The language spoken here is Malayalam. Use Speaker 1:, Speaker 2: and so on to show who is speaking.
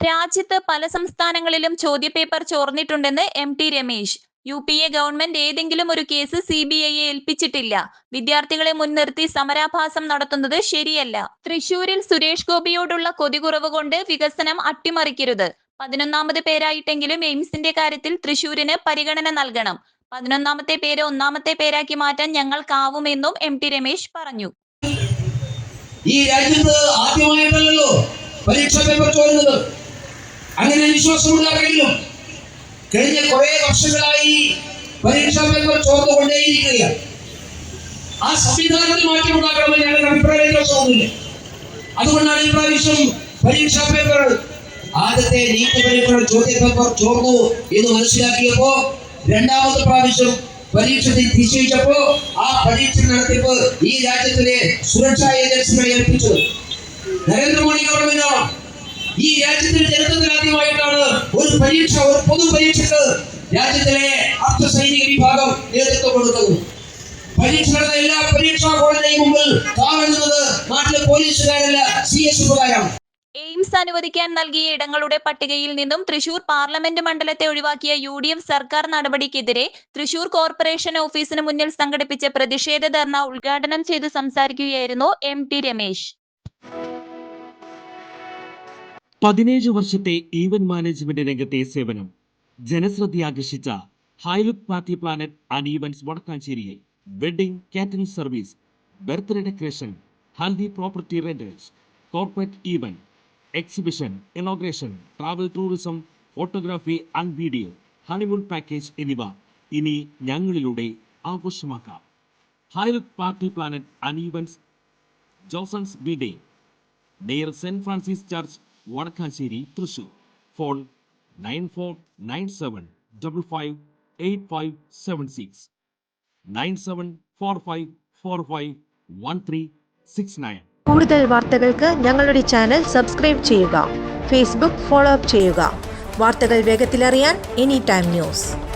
Speaker 1: രാജ്യത്ത് പല സംസ്ഥാനങ്ങളിലും ചോദ്യപേപ്പർ ചോർന്നിട്ടുണ്ടെന്ന് ടി രമേശ്. യു.പി.എ ഗവൺമെന്റ് ഏതെങ്കിലും ഒരു കേസ് CBIയെ ഏൽപ്പിച്ചിട്ടില്ല. വിദ്യാർത്ഥികളെ മുൻനിർത്തി സമരാഭാസം നടത്തുന്നത് ശരിയല്ല. തൃശൂരിൽ സുരേഷ് ഗോപിയോടുള്ള കൊതികുറവ് കൊണ്ട് വികസനം അട്ടിമറിക്കരുത്. 11ാമത് പേരായിട്ടെങ്കിലും എയിംസിന്റെ കാര്യത്തിൽ തൃശൂരിന് പരിഗണന നൽകണം. 11ാമത്തെ പേര് 1ാമത്തെ പേരാക്കി മാറ്റാൻ ഞങ്ങൾക്കാവുമെന്നും ടി രമേശ് പറഞ്ഞു.
Speaker 2: ഈ രാജ്യത്ത് ആദ്യമായിട്ടല്ലോ പരീക്ഷാ പേപ്പർ ചോരുന്നത്. അങ്ങനെ വിശ്വാസമുണ്ടാകെങ്കിലും കഴിഞ്ഞ കുറെ വർഷങ്ങളായി പരീക്ഷാ പേപ്പർ ചോർന്നുകൊണ്ടേയിരിക്കുകയാണ്. ആ സംവിധാനത്തിൽ മാറ്റമുണ്ടാക്കണമെന്ന് ഞങ്ങൾക്ക് അഭിപ്രായ വ്യത്യാസമൊന്നുമില്ല. അതുകൊണ്ടാണ് ഈ പ്രാവശ്യം പരീക്ഷാ പേപ്പർ ആദ്യത്തെ നീറ്റ് പരീക്ഷ ചോദ്യ പേപ്പർ ചോർന്നു എന്ന് മനസ്സിലാക്കിയപ്പോ രണ്ടാമത്തെ പ്രാവശ്യം പരീക്ഷ നിശ്ചയിച്ചപ്പോ ആ പരീക്ഷ നടത്തിപ്പ് ഈ രാജ്യത്തിലെ സുരക്ഷാ ഏജൻസികളെ ഏൽപ്പിച്ചത് നരേന്ദ്രമോദി ഗവൺമെന്റാണ്. ഈ രാജ്യത്തിന്റെ ചരിത്രത്തിൽ ആദ്യമായിട്ടാണ് ഒരു പൊതു പരീക്ഷക്ക് രാജ്യത്തിലെ അർദ്ധസൈനിക വിഭാഗം നേതൃത്വം കൊടുക്കുന്നത്. പരീക്ഷ നടന്ന എല്ലാ പരീക്ഷാ കോളേജിന് മുമ്പിൽ കാണുന്നത് നാട്ടിലെ പോലീസുകാരല്ല, CSFകാരാണ്.
Speaker 1: എയിംസ് അനുവദിക്കാൻ നൽകിയ ഇടങ്ങളുടെ പട്ടികയിൽ നിന്നും തൃശൂർ പാർലമെന്റ് മണ്ഡലത്തെ ഒഴിവാക്കിയ UDF സർക്കാർ നടപടിക്കെതിരെ തൃശൂർ കോർപ്പറേഷൻ ഓഫീസിന് മുന്നിൽ സംഘടിപ്പിച്ച പ്രതിഷേധ ധർണ ഉദ്ഘാടനം ചെയ്ത് സംസാരിക്കുകയായിരുന്നു ടി രമേശ്.
Speaker 3: 17 വർഷത്തെ ഈവന്റ് മാനേജ്മെന്റ് രംഗത്തെ സേവനം ജനശ്രദ്ധയാകർഷിച്ച Highlook party planet and events വടക്കാഞ്ചേരിയിൽ wedding catering service, birthday decoration, haldi property rentals, corporate event, exhibition, inauguration, travel tourism, photography and video, honeymoon package എന്നിവ ഇനി ഞങ്ങളിലൂടെ ആഘോഷമാക്കാം. Highlook party planet and events, Josons building, near saint Francis church, Vadakkanchery, Thrissur. Phone 9497558576, 9745451369.
Speaker 4: കൂടുതൽ വാർത്തകൾക്ക് ഞങ്ങളുടെ ചാനൽ സബ്സ്ക്രൈബ് ചെയ്യുക. ഫേസ്ബുക്ക് ഫോളോ അപ്പ് ചെയ്യുക. വാർത്തകൾ വേഗത്തിലറിയാൻ Anytime News.